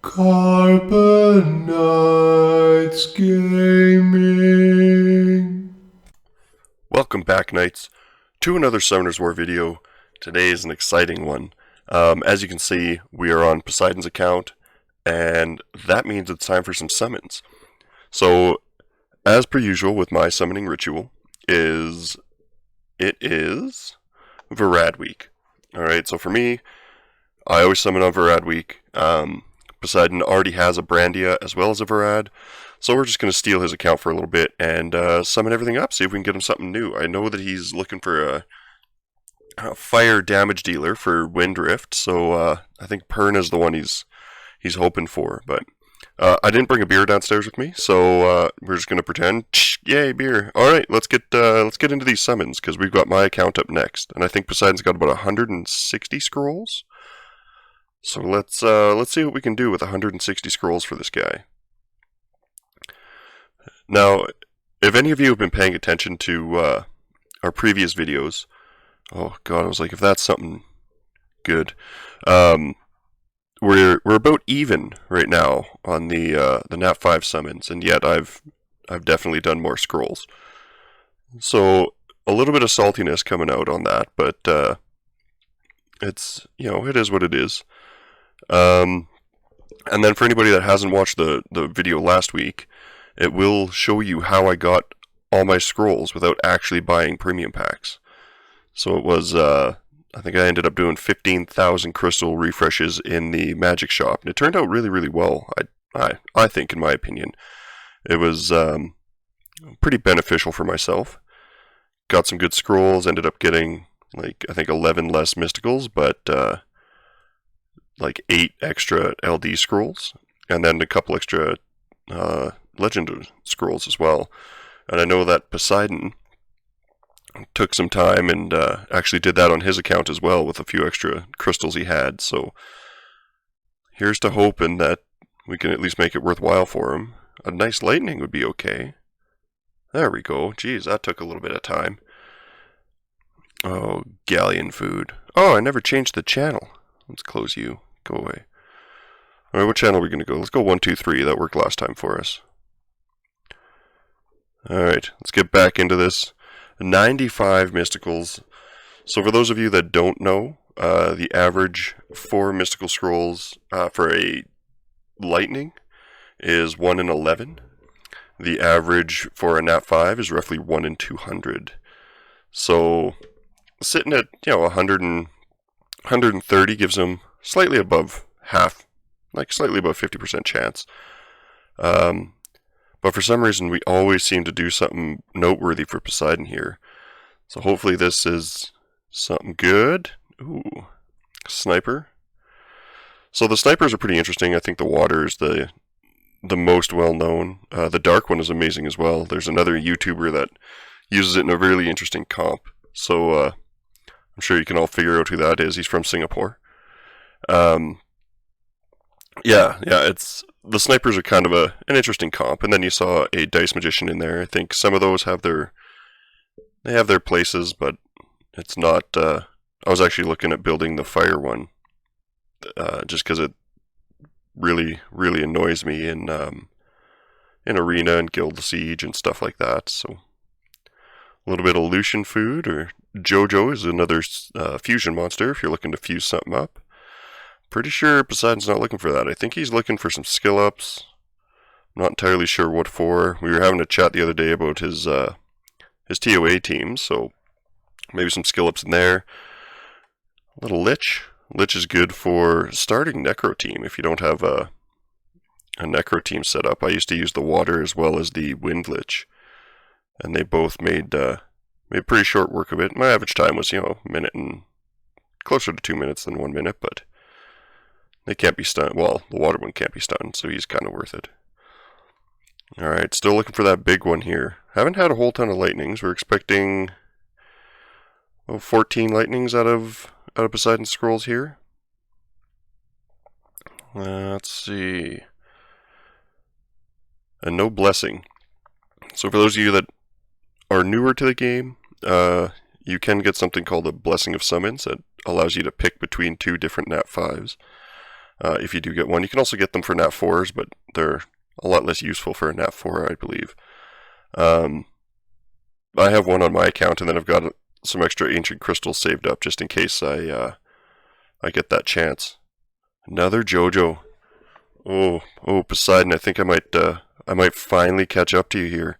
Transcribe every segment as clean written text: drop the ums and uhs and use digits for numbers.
Carbonites Gaming. Welcome back, Knights, to another Summoner's War video. Today is an exciting one. As you can see, we are on Poseidon's account, and that means it's time for some summons. So, as per usual with my summoning ritual, it is Varad Week. Alright, so for me, I always summon on Varad Week. Poseidon already has a Brandia as well as a Varad, so we're just going to steal his account for a little bit and summon everything up, see if we can get him something new. I know that he's looking for a fire damage dealer for Windrift, so I think Pern is the one he's hoping for, but I didn't bring a beer downstairs with me, so we're just going to pretend, yay, beer. Alright, let's get into these summons, because we've got my account up next, and I think Poseidon's got about 160 scrolls. So let's see what we can do with 160 scrolls for this guy. Now, if any of you have been paying attention to our previous videos, oh god, I was like, if that's something good, we're about even right now on the Nat 5 summons, and yet I've definitely done more scrolls. So a little bit of saltiness coming out on that, but it's, you know, it is what it is. And then for anybody that hasn't watched the video last week, it will show you how I got all my scrolls without actually buying premium packs. So it was, I think I ended up doing 15,000 crystal refreshes in the magic shop, and it turned out really, really well. I think, in my opinion, it was pretty beneficial for myself. Got some good scrolls, ended up getting, like, I think 11 less mysticals, but like 8 extra LD scrolls, and then a couple extra legend scrolls as well. And I know that Poseidon took some time and actually did that on his account as well with a few extra crystals he had. So here's to hoping that we can at least make it worthwhile for him. A nice lightning would be okay. There we go. Jeez, that took a little bit of time. Oh, galleon food. Oh, I never changed the channel. Let's close you. Go away. Alright, what channel are we going to go? Let's go 1, 2, 3. That worked last time for us. Alright, let's get back into this. 95 mysticals. So for those of you that don't know, the average for mystical scrolls for a lightning is 1 in 11. The average for a Nat 5 is roughly 1 in 200. So sitting at, you know, 130 gives them slightly above half, like slightly above 50% chance. But for some reason, we always seem to do something noteworthy for Poseidon here. So hopefully this is something good. Ooh, sniper. So the snipers are pretty interesting. I think the water is the most well-known. The dark one is amazing as well. There's another YouTuber that uses it in a really interesting comp. So I'm sure you can all figure out who that is. He's from Singapore. It's the snipers are kind of an interesting comp, and then you saw a dice magician in there. I think some of those have their places, but it's not. I was actually looking at building the fire one, just because it really annoys me in arena and guild siege and stuff like that. So a little bit of Lucian food, or Jojo is another fusion monster if you're looking to fuse something up. Pretty sure Poseidon's not looking for that. I think he's looking for some skill ups. I'm not entirely sure what for. We were having a chat the other day about his TOA teams, so maybe some skill ups in there. A little Lich. Lich is good for starting Necro team if you don't have a Necro team set up. I used to use the water as well as the Wind Lich, and they both made pretty short work of it. My average time was, you know, a minute and closer to 2 minutes than 1 minute, but they can't be stunned. Well, the water one can't be stunned, so he's kind of worth it. Alright, still looking for that big one here. Haven't had a whole ton of lightnings. We're expecting 14 lightnings out of Poseidon scrolls here. Let's see. And no blessing. So for those of you that are newer to the game, you can get something called a Blessing of Summons that allows you to pick between 2 different Nat 5s. if you do get one. You can also get them for Nat 4s, but they're a lot less useful for a Nat 4, I believe. I have one on my account, and then I've got some extra ancient crystals saved up just in case I get that chance. Another JoJo. Oh, Poseidon! I think I might finally catch up to you here.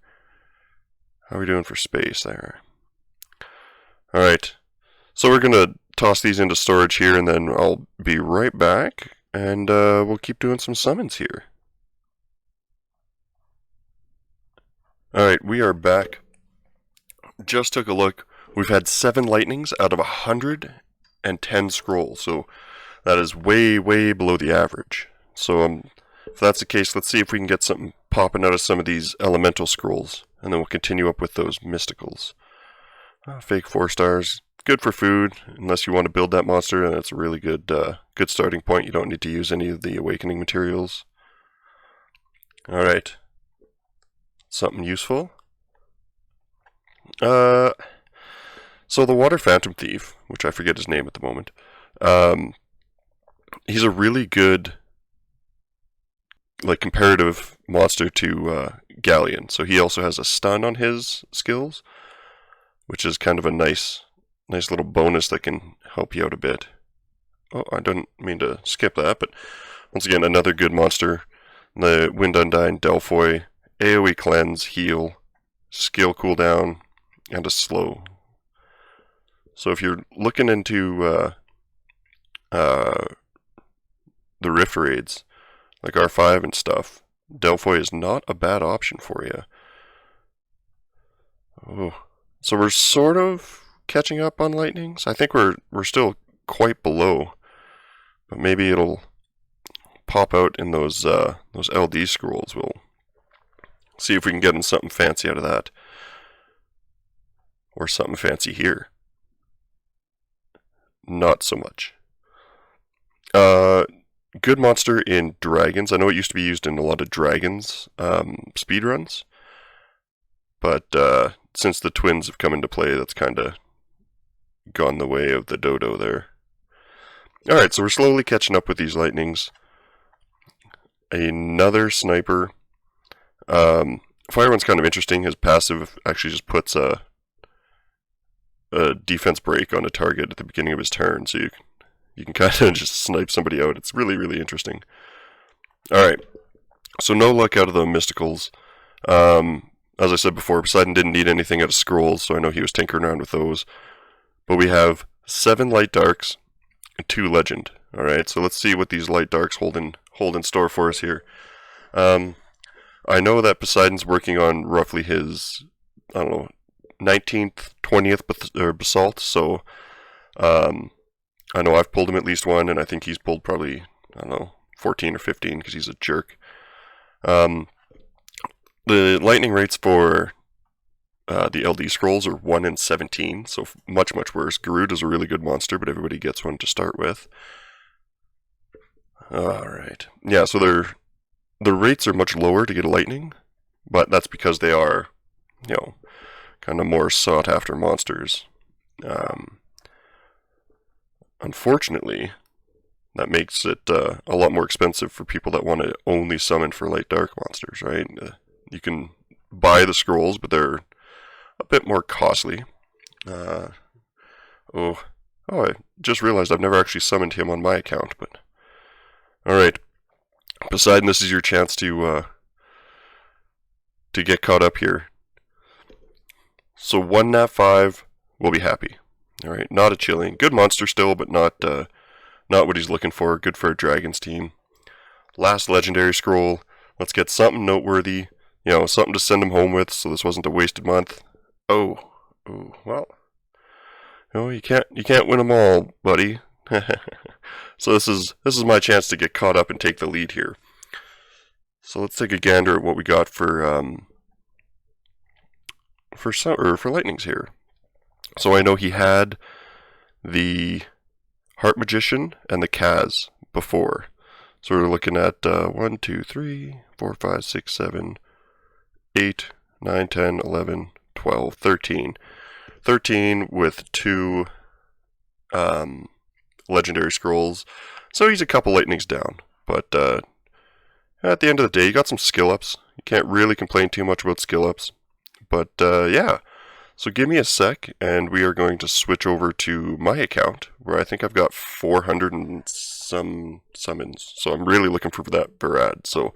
How are we doing for space there? All right, so we're gonna toss these into storage here, and then I'll be right back, and we'll keep doing some summons here. All right, we are back. Just took a look. We've had 7 lightnings out of 110 scrolls, so that is way, way below the average. So if that's the case, let's see if we can get something popping out of some of these elemental scrolls, and then we'll continue up with those mysticals. Fake 4 stars, good for food, unless you want to build that monster, and that's a really good starting point. You don't need to use any of the awakening materials. Alright. Something useful. So the Water Phantom Thief, which I forget his name at the moment, he's a really good, like, comparative monster to Galleon. So he also has a stun on his skills, which is kind of a nice little bonus that can help you out a bit. Oh, I didn't mean to skip that, but once again, another good monster. The Wind Undyne Delphoy, AoE cleanse, heal, skill cooldown, and a slow. So if you're looking into the Rift raids, like R5 and stuff, Delphoy is not a bad option for you. Oh, so we're sort of catching up on lightnings. I think we're still quite below, but maybe it'll pop out in those LD scrolls. We'll see if we can get something fancy out of that, or something fancy here. Not so much. Good monster in dragons. I know it used to be used in a lot of dragons speedruns, but since the twins have come into play, that's kind of gone the way of the dodo there. Alright, so we're slowly catching up with these lightnings. Another sniper. Fire one's kind of interesting. His passive actually just puts a defense break on a target at the beginning of his turn, so you can kind of just snipe somebody out. It's really, really interesting. Alright, so no luck out of the mysticals. As I said before, Poseidon didn't need anything out of scrolls, so I know he was tinkering around with those. But we have 7 light darks and 2 legend. Alright, so let's see what these light darks hold in store for us here. I know that Poseidon's working on roughly his, 19th, 20th basalt, so I know I've pulled him at least one, and I think he's pulled probably, 14 or 15, because he's a jerk. The lightning rates for the LD scrolls are 1 in 17, so much, much worse. Garuda's a really good monster, but everybody gets one to start with. Alright. Yeah, so the rates are much lower to get a lightning, but that's because they are, kind of more sought after monsters. Unfortunately, that makes it a lot more expensive for people that want to only summon for light dark monsters, right? You can buy the scrolls, but they're a bit more costly. I just realized I've never actually summoned him on my account, but alright. Poseidon, this is your chance to get caught up here. So 1 Nat 5 will be happy. Alright, not a chilling. Good monster still, but not what he's looking for. Good for a Dragons team. Last legendary scroll. Let's get something noteworthy. Something to send him home with, so this wasn't a wasted month. Well. You can't win them all, buddy. So this is my chance to get caught up and take the lead here. So let's take a gander at what we got for lightnings here. So I know he had the Heart Magician and the Kaz before. So we're looking at 1, 2, 3, 4, 5, 6, 7, 8, 9, 10, 11, 12, 13. 13 with 2 legendary scrolls. So he's a couple lightnings down. But at the end of the day, you got some skill ups. You can't really complain too much about skill ups. But yeah, so give me a sec, and we are going to switch over to my account, where I think I've got 400 and some summons. So I'm really looking for that Barad. So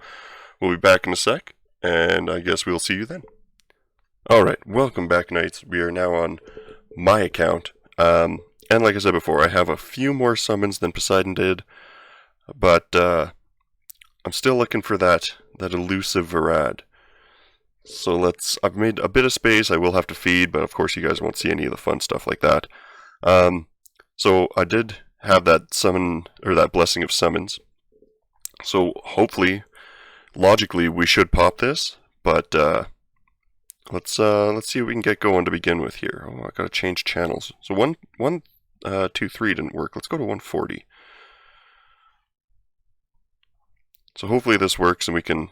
we'll be back in a sec, and I guess we'll see you then. Alright, welcome back, Knights. We are now on my account. And like I said before, I have a few more summons than Poseidon did, but I'm still looking for that elusive Varad. So I've made a bit of space. I will have to feed, but of course you guys won't see any of the fun stuff like that. So I did have that summon, or that blessing of summons. So hopefully, logically, we should pop this, but let's see what we can get going to begin with here. Oh, I gotta change channels. So 123 didn't work. Let's go to 140. So hopefully this works and we can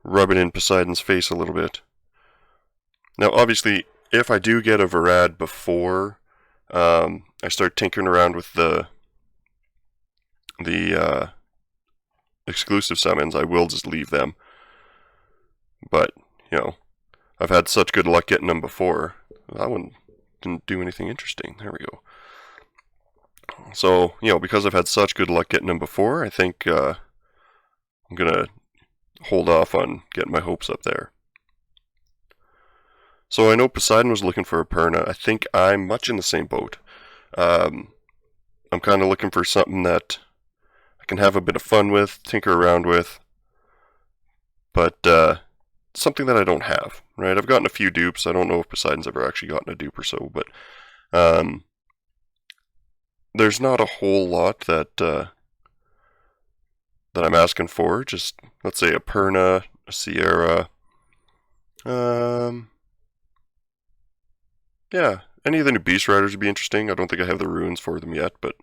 rub it in Poseidon's face a little bit. Now obviously, if I do get a Varad before I start tinkering around with the exclusive summons, I will just leave them. But, you know, I've had such good luck getting them before. That one didn't do anything interesting. There we go. So, you know, because I've had such good luck getting them before, I think I'm going to hold off on getting my hopes up there. So I know Poseidon was looking for a Perna. I think I'm much in the same boat. I'm kind of looking for something that I can have a bit of fun with, tinker around with, but something that I don't have, right? I've gotten a few dupes. I don't know if Poseidon's ever actually gotten a dupe or so, but there's not a whole lot that I'm asking for. Just, let's say, a Perna, a Sierra, yeah, any of the new Beast Riders would be interesting. I don't think I have the runes for them yet, but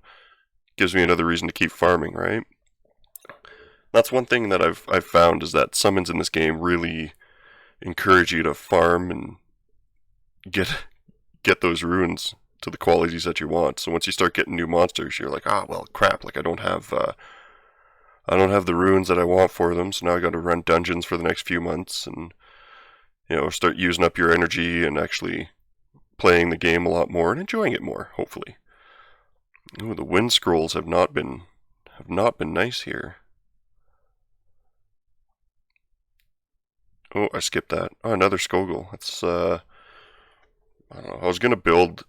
gives me another reason to keep farming, right? That's one thing that I've found, is that summons in this game really encourage you to farm and get those runes to the qualities that you want. So once you start getting new monsters, you're like, well, crap, like I don't have the runes that I want for them, so now I got to run dungeons for the next few months and, you know, start using up your energy and actually playing the game a lot more and enjoying it more, hopefully. Ooh, the wind scrolls have not been nice here. Oh, I skipped that. Oh, another Skogul. That's I don't know. I was gonna build.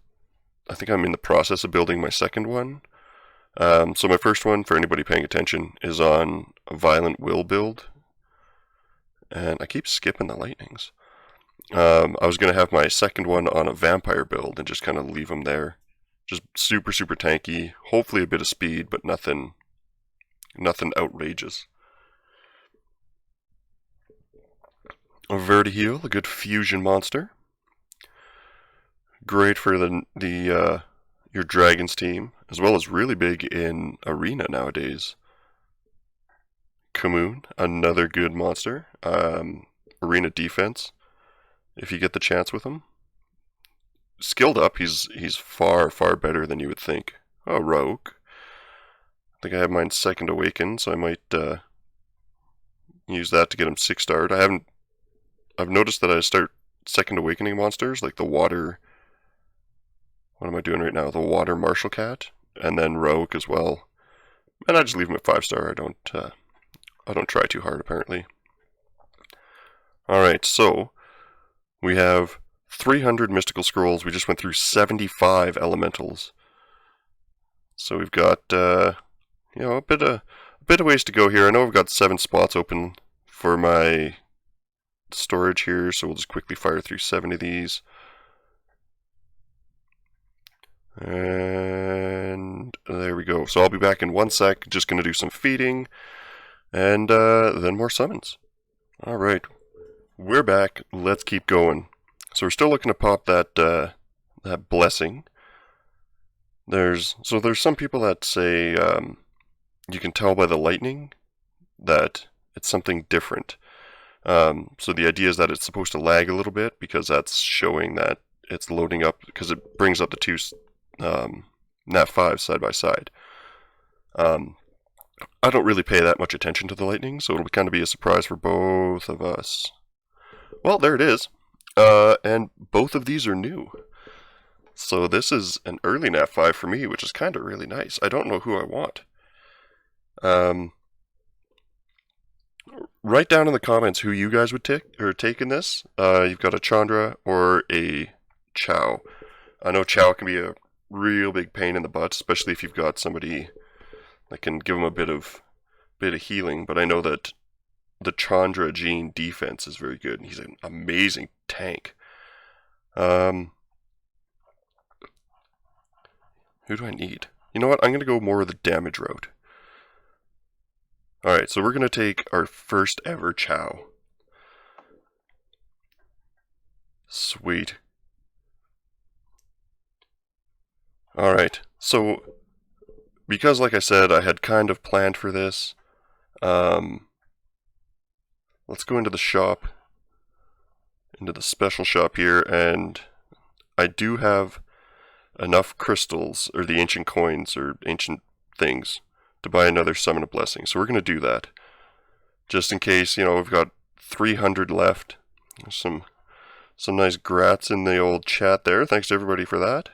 I think I'm in the process of building my second one. So my first one, for anybody paying attention, is on a Violent Will build, and I keep skipping the lightnings. I was going to have my second one on a vampire build and just kind of leave them there. Just super, super tanky. Hopefully a bit of speed, but nothing outrageous. A Vertiheel, a good fusion monster. Great for your Dragons team, as well as really big in Arena nowadays. Kamoon, another good monster. Arena defense, if you get the chance with him. Skilled up, he's far, far better than you would think. Oh, Rogue. I think I have mine second awakened, so I might use that to get him 6-starred. I've noticed that I start second awakening monsters, like the water... What am I doing right now? The water martial cat, and then Rogue as well. And I just leave him at 5-star. I don't try too hard, apparently. Alright, so we have 300 mystical scrolls. We just went through 75 elementals. So we've got a bit of ways to go here. I know we've got 7 spots open for my storage here, so we'll just quickly fire through 7 of these. And there we go. So I'll be back in 1 sec. Just going to do some feeding, and then more summons. Alright, we're back. Let's keep going. So we're still looking to pop that blessing. There's some people that say you can tell by the lightning that it's something different. So the idea is that it's supposed to lag a little bit, because that's showing that it's loading up, because it brings up the two Nat 5s side by side. I don't really pay that much attention to the lightning, so it'll kind of be a surprise for both of us. Well, there it is. And both of these are new. So this is an early Nat 5 for me, which is kind of really nice. I don't know who I want. Write down in the comments who you guys would take in this. You've got a Chandra or a Chow. I know Chow can be a real big pain in the butt, especially if you've got somebody that can give them a bit of healing. But I know that the Chandra Gene defense is very good. He's an amazing tank. Who do I need? You know what? I'm going to go more of the damage route. Alright, so we're going to take our first ever Chow. Sweet. Alright, so because like I said, I had kind of planned for this, let's go into the shop, into the special shop here, and I do have enough crystals, or the ancient coins, or ancient things, to buy another Summon a Blessing. So we're going to do that. Just in case, we've got 300 left. There's some nice grats in the old chat there. Thanks to everybody for that.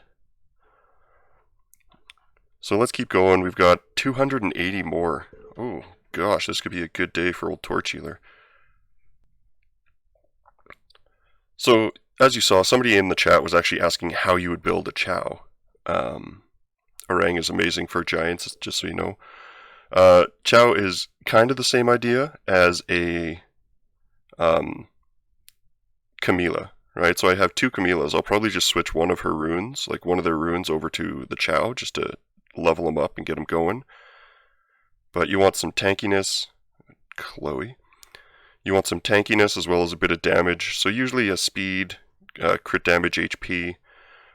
So let's keep going. We've got 280 more. Oh gosh, this could be a good day for old TorchHealer. So, as you saw, somebody in the chat was actually asking how you would build a Chow. Orang is amazing for giants, just so you know. Chow is kind of the same idea as a Camila, right? So I have two Camilas. I'll probably just switch one of her runes, like one of their runes, over to the Chow, just to level them up and get them going. But you want some tankiness, Chloe. You want some tankiness as well as a bit of damage. So usually a speed, crit damage HP,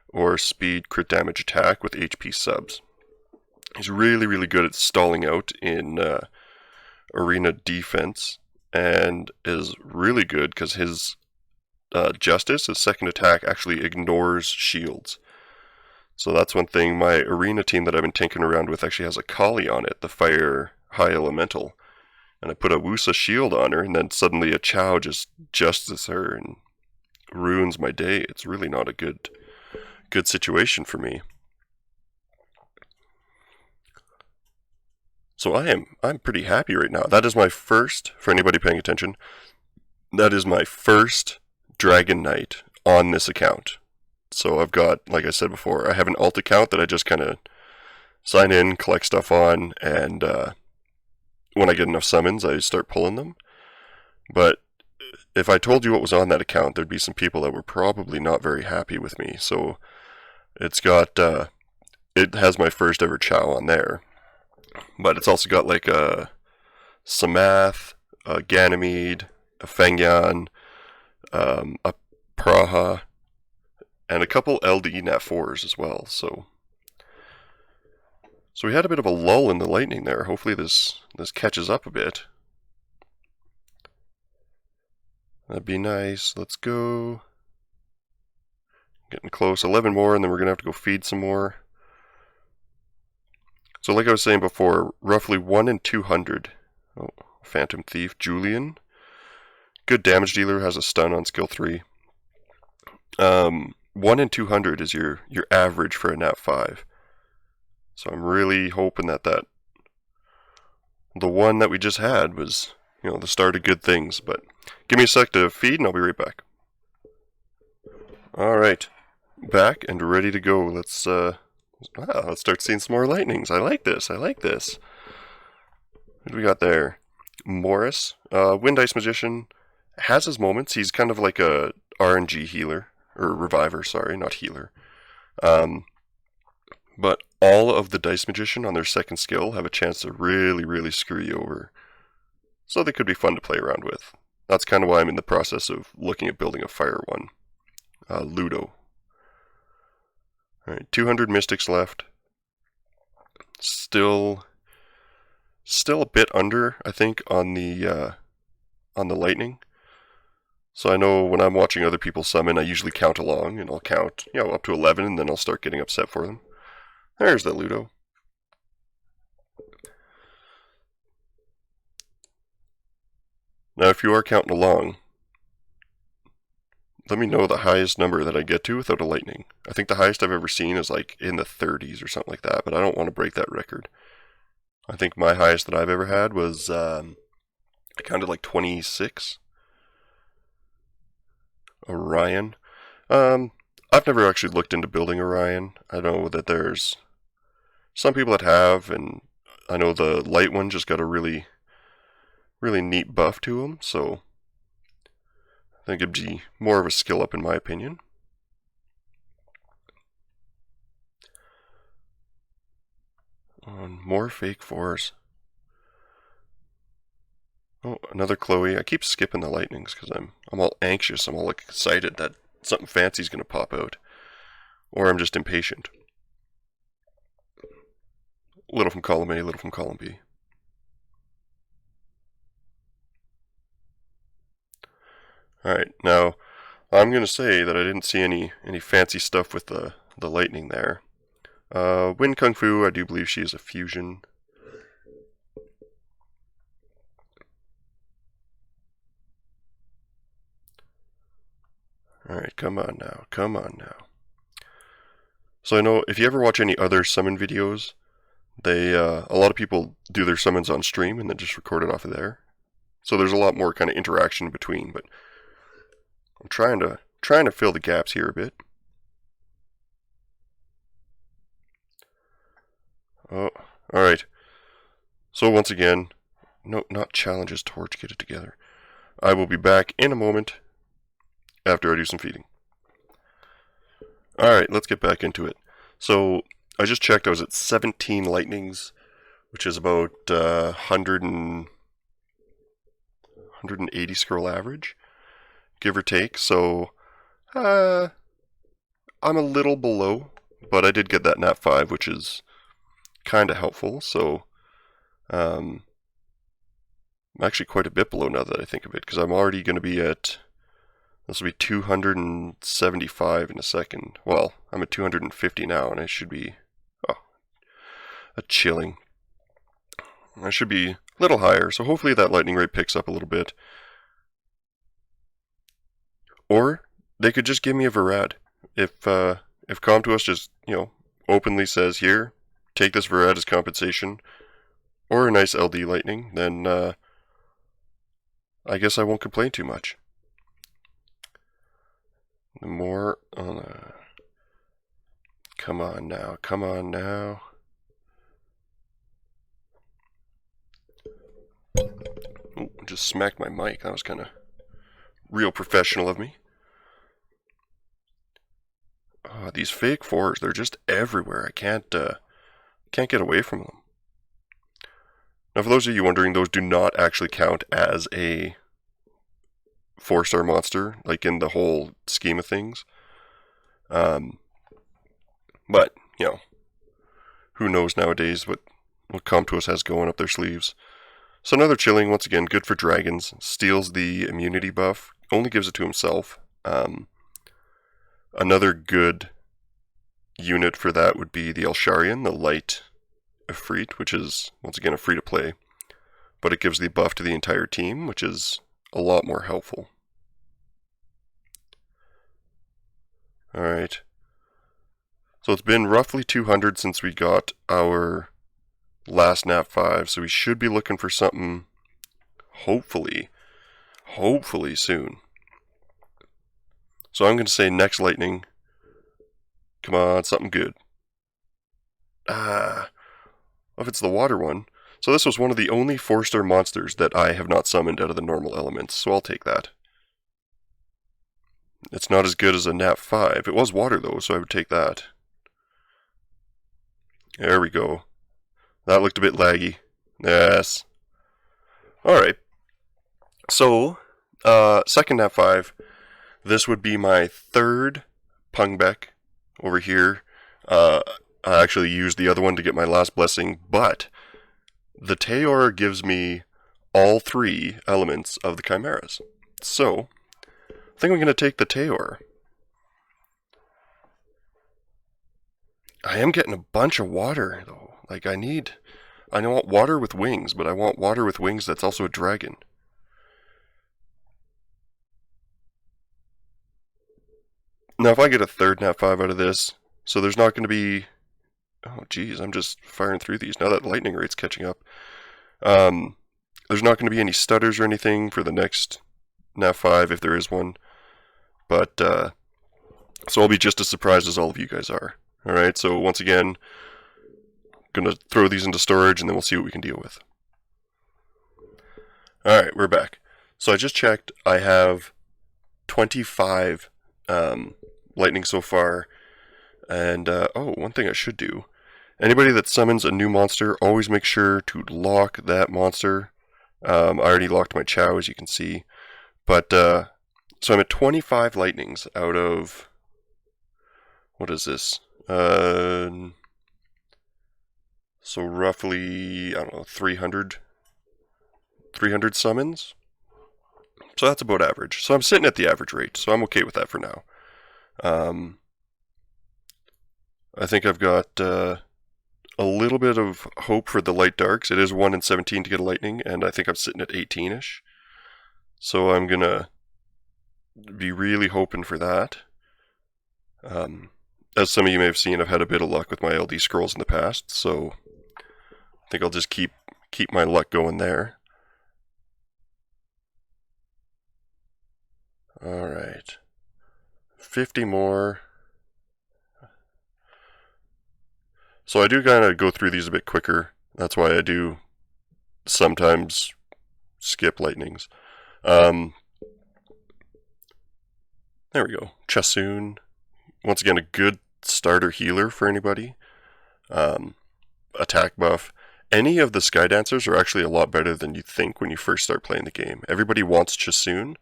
or speed crit damage attack with HP subs. He's really, really good at stalling out in arena defense, and is really good because his Justice, his second attack, actually ignores shields. So that's one thing. My arena team that I've been tinkering around with actually has a Kali on it, the Fire High Elemental. And I put a Wusa shield on her, and then suddenly a Chow just justices her and ruins my day. It's really not a good situation for me. So I'm pretty happy right now. That is my first, for anybody paying attention, that is my first Dragon Knight on this account. So I've got, like I said before, I have an alt account that I just kind of sign in, collect stuff on, and when I get enough summons, I start pulling them. But if I told you what was on that account, there'd be some people that were probably not very happy with me. So it's got, it has my first ever Chow on there. But it's also got like a Samath, a Ganymede, a Fengyan, a Praha, and a couple LDE Nat 4s as well. So we had a bit of a lull in the lightning there. Hopefully this catches up a bit. That'd be nice. Let's go. Getting close. 11 more, and then we're going to have to go feed some more. So like I was saying before, roughly 1 in 200. Oh, Phantom Thief, Julian. Good damage dealer, has a stun on skill 3. 1 in 200 is your average for a Nat 5. So I'm really hoping that the one that we just had was, the start of good things. But give me a sec to feed and I'll be right back. Alright, back and ready to go. Let's start seeing some more lightnings. I like this. What do we got there? Morris, Wind Ice Magician, has his moments. He's kind of like a RNG healer, or reviver, sorry, not healer. But all of the Dice Magician on their second skill have a chance to really, really screw you over. So they could be fun to play around with. That's kind of why I'm in the process of looking at building a fire one. Ludo. Alright, 200 Mystics left. Still a bit under, I think, on the lightning. So I know when I'm watching other people summon, I usually count along, and I'll count, up to 11, and then I'll start getting upset for them. There's the Ludo. Now, if you are counting along, let me know the highest number that I get to without a lightning. I think the highest I've ever seen is like in the 30s or something like that, but I don't want to break that record. I think my highest that I've ever had was, I counted like 26. Orion. I've never actually looked into building Orion. I know that there's some people that have, and I know the light one just got a really, really neat buff to him, so I think it'd be more of a skill up in my opinion. On more fake 4s. Oh, another Chloe. I keep skipping the lightnings because I'm all anxious. I'm all excited that something fancy's going to pop out. Or I'm just impatient. Little from column A, little from column B. Alright, now I'm going to say that I didn't see any fancy stuff with the lightning there. Wind Kung Fu, I do believe she is a fusion. Alright, come on now, come on now. So I know if you ever watch any other summon videos, they a lot of people do their summons on stream and then just record it off of there. So there's a lot more kind of interaction in between, but I'm trying to fill the gaps here a bit. Oh, alright. So once again, no, not challenges, Torch, get it together. I will be back in a moment after I do some feeding. Alright, let's get back into it. So, I just checked, I was at 17 lightnings, which is about 180 scroll average, give or take. So, I'm a little below, but I did get that nat 5, which is kind of helpful. So, I'm actually quite a bit below now that I think of it, because I'm already going to be at, this will be 275 in a second. Well, I'm at 250 now, and I should be, a chilling. I should be a little higher, so hopefully that lightning rate picks up a little bit. Or they could just give me a Varad. If Comtuos just, openly says, here, take this Varad as compensation, or a nice LD lightning, then I guess I won't complain too much. The more on come on now, come on now. Oh, just smacked my mic. That was kind of real professional of me. Oh, these fake 4s, they're just everywhere. I can't get away from them. Now, for those of you wondering, those do not actually count as a 4-star monster, like in the whole scheme of things. But, who knows nowadays what Comtuos has going up their sleeves. So another chilling, once again, good for dragons. Steals the immunity buff, only gives it to himself. Another good unit for that would be the Elsharian, the light Ifrit, which is, once again, a free-to-play. But it gives the buff to the entire team, which is a lot more helpful. Alright. So it's been roughly 200 since we got our last nat 5, so we should be looking for something, hopefully soon. So I'm going to say next lightning. Come on, something good. If it's the water one. So this was one of the only 4-star monsters that I have not summoned out of the normal elements, so I'll take that. It's not as good as a nat 5. It was water though, so I would take that. There we go. That looked a bit laggy. Yes. Alright. So, second nat 5. This would be my third Pungbeck over here. I actually used the other one to get my last blessing, but the Teor gives me all 3 elements of the Chimeras. So, I think I'm going to take the Teor. I am getting a bunch of water, though. Like, I want water with wings, but I want water with wings that's also a dragon. Now, if I get a third nat 5 out of this, so there's not going to be... Oh, geez, I'm just firing through these. Now that lightning rate's catching up. There's not going to be any stutters or anything for the next nat 5, if there is one. But, so I'll be just as surprised as all of you guys are. Alright, so once again, going to throw these into storage, and then we'll see what we can deal with. Alright, we're back. So I just checked. I have 25 lightning so far. And, oh, one thing I should do. Anybody that summons a new monster, always make sure to lock that monster. I already locked my Chow, as you can see. But, so I'm at 25 lightnings out of... What is this? So roughly, I don't know, 300 summons? So that's about average. So I'm sitting at the average rate, so I'm okay with that for now. I think I've got a little bit of hope for the light darks. It is 1 in 17 to get a lightning, and I think I'm sitting at 18-ish. So I'm going to be really hoping for that. As some of you may have seen, I've had a bit of luck with my LD scrolls in the past, so I think I'll just keep my luck going there. Alright. 50 more. So I do kind of go through these a bit quicker. That's why I do sometimes skip lightnings. There we go. Chassoon. Once again, a good starter healer for anybody. Attack buff. Any of the Sky Dancers are actually a lot better than you think when you first start playing the game. Everybody wants Chassoon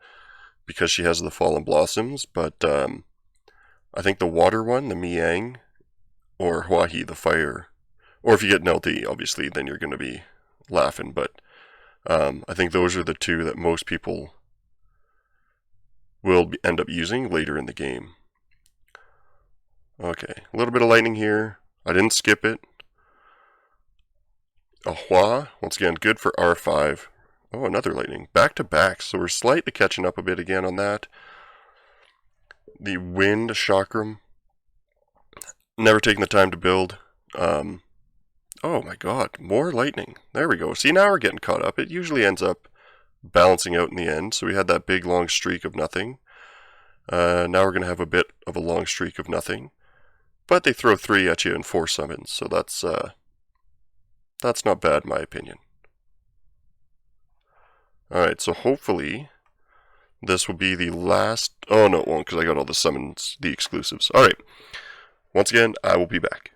because she has the Fallen Blossoms, but I think the water one, the Miang, or Huahi, the fire, or if you get an LD, obviously, then you're going to be laughing, but I think those are the two that most people will end up using later in the game. Okay, a little bit of lightning here. I didn't skip it. A Hua, once again, good for R5. Oh, another lightning. Back to back, so we're slightly catching up a bit again on that. The Wind Chakram. Never taken the time to build. Oh my god, more lightning. There we go. See, now we're getting caught up. It usually ends up balancing out in the end. So we had that big long streak of nothing. Now we're going to have a bit of a long streak of nothing. But they throw 3 at you in 4 summons, so that's not bad in my opinion. Alright, so hopefully this will be the last... Oh no, it won't, because I got all the summons, the exclusives. Alright, once again, I will be back.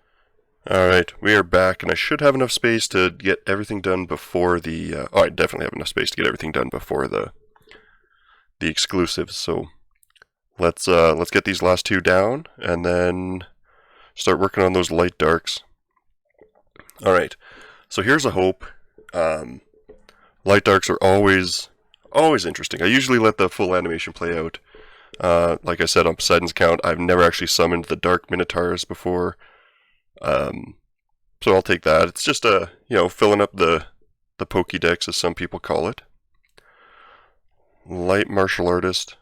Alright, we are back, and I should have enough space to get everything done before the... oh, I definitely have enough space to get everything done before the exclusives, so let's get these last 2 down, and then start working on those light darks. Alright, so here's a hope. Light darks are always interesting. I usually let the full animation play out. Like I said, on Poseidon's account, I've never actually summoned the Dark Minotaurs before. So I'll take that. It's just filling up the Pokédex, as some people call it. Light Martial Artist.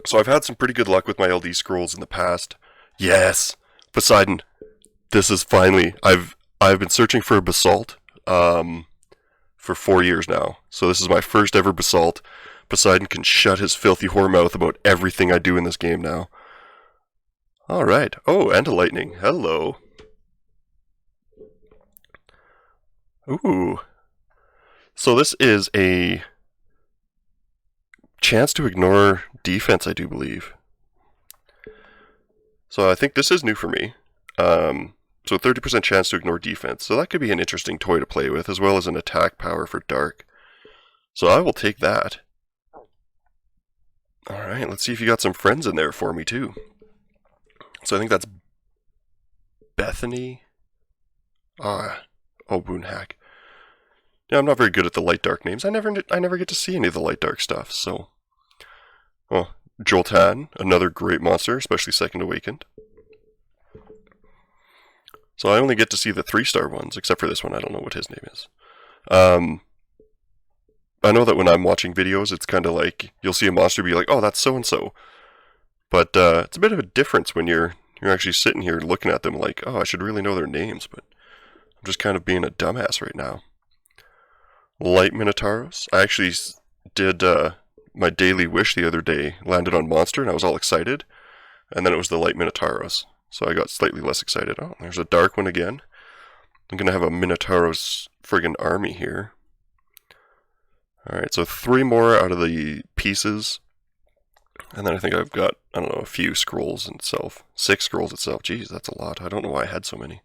So I've had some pretty good luck with my LD scrolls in the past. Yes! Poseidon! This is finally... I've been searching for a Basalt for 4 years now. So this is my first ever Basalt. Poseidon can shut his filthy whore mouth about everything I do in this game now. Alright. Oh, and a lightning. Hello. Ooh. So this is a chance to ignore defense, I do believe. So I think this is new for me. So 30% chance to ignore defense. So that could be an interesting toy to play with, as well as an attack power for Dark. So I will take that. Alright, let's see if you got some friends in there for me, too. So I think that's Bethany. Oh, Boonhack. Yeah, I'm not very good at the light dark names. I never get to see any of the light dark stuff, so... Well, Joltan, another great monster, especially Second Awakened. So I only get to see the 3-star ones, except for this one. I don't know what his name is. I know that when I'm watching videos, it's kind of like, you'll see a monster be like, oh, that's so-and-so. But it's a bit of a difference when you're actually sitting here looking at them like, oh, I should really know their names, but I'm just kind of being a dumbass right now. Light Minotauros. I actually did my daily wish the other day, landed on Monster, and I was all excited. And then it was the Light Minotauros. So I got slightly less excited. Oh, there's a dark one again. I'm going to have a Minotauros friggin' army here. Alright, so 3 more out of the pieces. And then I think I've got, I don't know, a few scrolls itself. 6 scrolls itself. Jeez, that's a lot. I don't know why I had so many.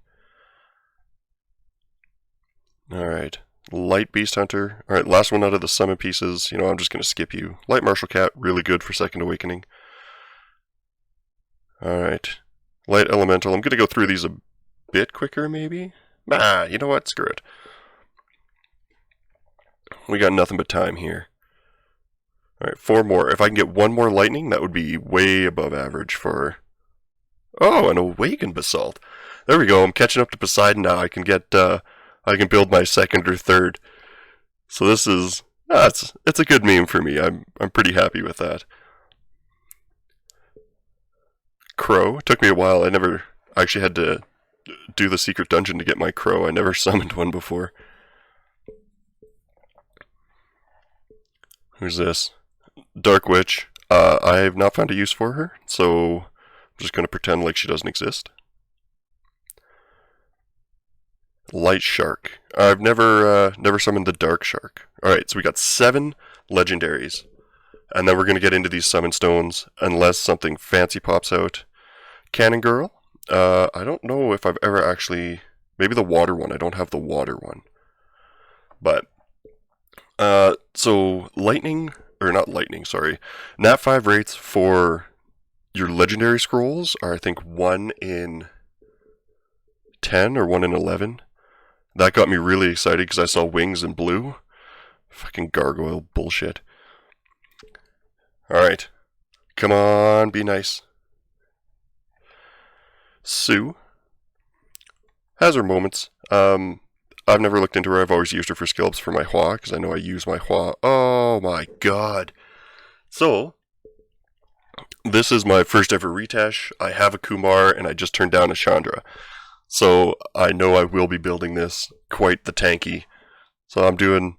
Alright. Light Beast Hunter. Alright, last one out of the summon pieces. You know, I'm just going to skip you. Light Martial Cat, really good for Second Awakening. Alright. Light Elemental. I'm going to go through these a bit quicker, maybe? Ah, you know what? Screw it. We got nothing but time here. Alright, 4 more. If I can get 1 more lightning, that would be way above average for... Oh, an Awakened Basalt. There we go. I'm catching up to Poseidon now. I can get, I can build my second or third. So this is... it's a good meme for me. I'm pretty happy with that. Crow. It took me a while. I actually had to do the secret dungeon to get my crow. I never summoned one before. Who's this? Dark Witch. I have not found a use for her, so I'm just going to pretend like she doesn't exist. Light Shark. I've never summoned the Dark Shark. Alright, so we got 7 legendaries. And then we're going to get into these summon stones, unless something fancy pops out. Cannon Girl. I don't know if I've ever actually... Maybe the water one. I don't have the water one. But... so lightning... Or not lightning, sorry. Nat 5 rates for your legendary scrolls are, I think, 1 in 10 or 1 in 11. That got me really excited because I saw wings in blue. Fucking gargoyle bullshit. Alright. Come on, be nice. Sue has her moments. I've never looked into her. I've always used her for skill ups for my Hua, because I know I use my Hua. Oh my god. So, this is my first ever Retash. I have a Kumar, and I just turned down a Chandra. So, I know I will be building this quite the tanky. So I'm feeling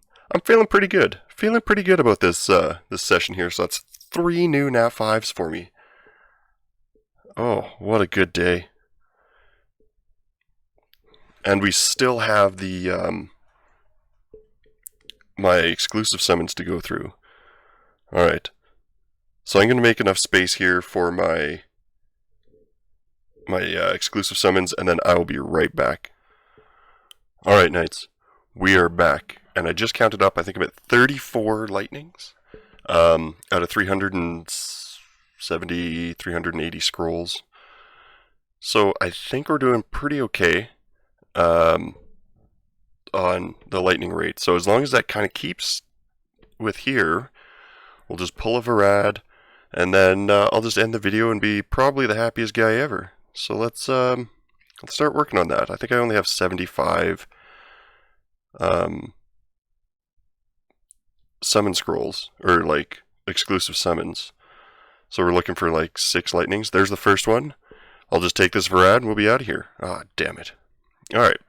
pretty good. Feeling pretty good about this this session here. So that's 3 new Nat 5s for me. Oh, what a good day. And we still have the my exclusive summons to go through. Alright. So I'm going to make enough space here for my exclusive summons, and then I will be right back. Alright, Knights. We are back. And I just counted up, I think I'm at 34 lightnings. Out of 370, 380 scrolls. So I think we're doing pretty okay. On the lightning rate. So as long as that kind of keeps with here, we'll just pull a Varad, and then I'll just end the video and be probably the happiest guy ever. So let's start working on that. I think I only have 75 summon scrolls, or like exclusive summons. So we're looking for like 6 lightnings. There's the first one. I'll just take this Varad and we'll be out of here. Ah, damn it. Alright.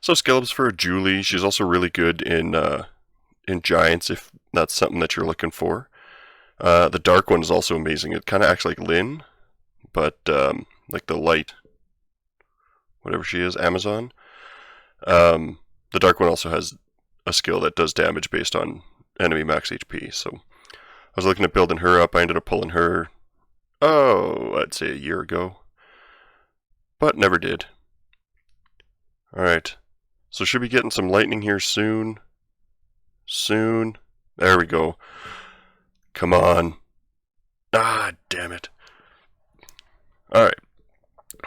So skill ups for Julie. She's also really good in Giants, if that's something that you're looking for. The dark one is also amazing. It kind of acts like Lynn, but like the light, whatever she is, Amazon. The dark one also has a skill that does damage based on enemy max HP. So I was looking at building her up. I ended up pulling her, I'd say a year ago, but never did. Alright, so should be getting some lightning here soon. There we go. Come on. Ah, damn it. Alright.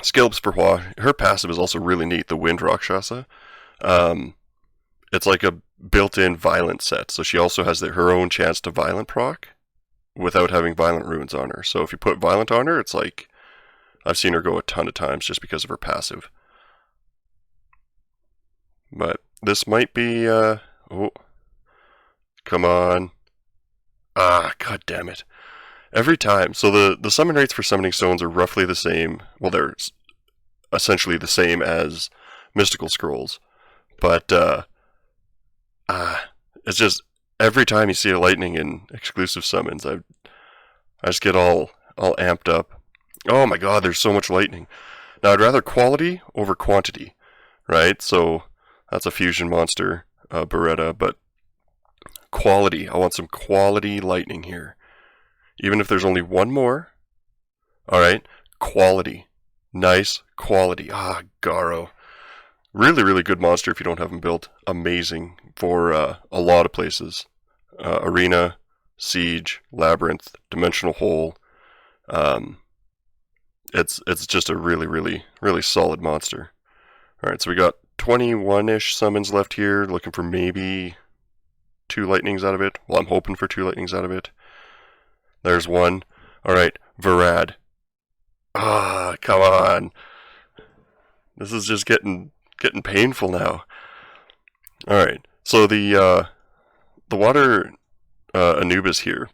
Skill ups for Hua. Her passive is also really neat, the Wind Rakshasa. It's like a built-in violent set, so she also has her own chance to violent proc without having violent runes on her. So if you put violent on her, it's like, I've seen her go a ton of times just because of her passive. But this might be, oh, come on. Ah, god damn it. Every time. So the summon rates for summoning stones are roughly the same. Well, they're essentially the same as mystical scrolls. But it's just every time you see a lightning in exclusive summons, I just get all amped up. Oh my god, there's so much lightning. Now I'd rather quality over quantity, right? So that's a fusion monster, Beretta, but quality. I want some quality lightning here. Even if there's only one more, alright? Quality. Nice quality. Ah, Garo. Really, really good monster if you don't have him built. Amazing for a lot of places. Arena, Siege, Labyrinth, Dimensional Hole. It's just a really, really, really solid monster. Alright, so we got 21-ish summons left here. Looking for maybe 2 lightnings out of it. Well, I'm hoping for 2 lightnings out of it. There's one. Alright, Varad. Ah, come on. This is just getting painful now. Alright, so the water Anubis here.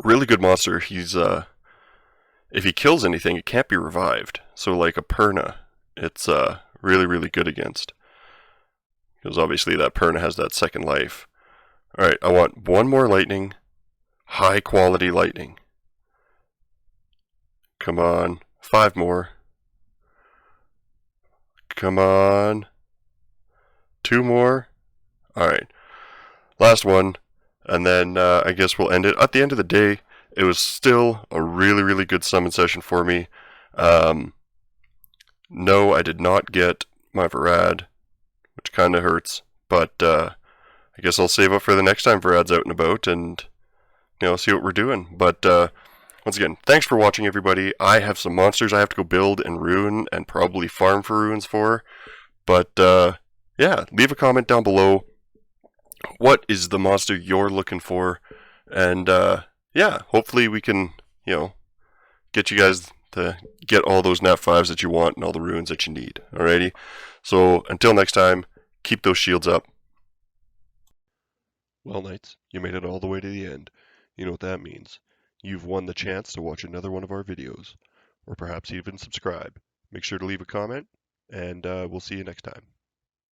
Really good monster. He's if he kills anything, it can't be revived. So like a Perna, it's really, really good against. Because obviously that Perna has that second life. Alright, I want one more lightning. High quality lightning. Come on. 5 more. Come on. 2 more. Alright. Last one. And then I guess we'll end it. At the end of the day, it was still a really, really good summon session for me. No, I did not get my Varad, which kind of hurts. But I guess I'll save up for the next time Varad's out and about and see what we're doing. But once again, thanks for watching, everybody. I have some monsters I have to go build and rune and probably farm for runes for. But yeah, leave a comment down below. What is the monster you're looking for? And yeah, hopefully we can, get you guys to get all those nat 5s that you want and all the runes that you need. Alrighty? So until next time, keep those shields up. Well, Knights, you made it all the way to the end. You know what that means. You've won the chance to watch another one of our videos, or perhaps even subscribe. Make sure to leave a comment, and we'll see you next time.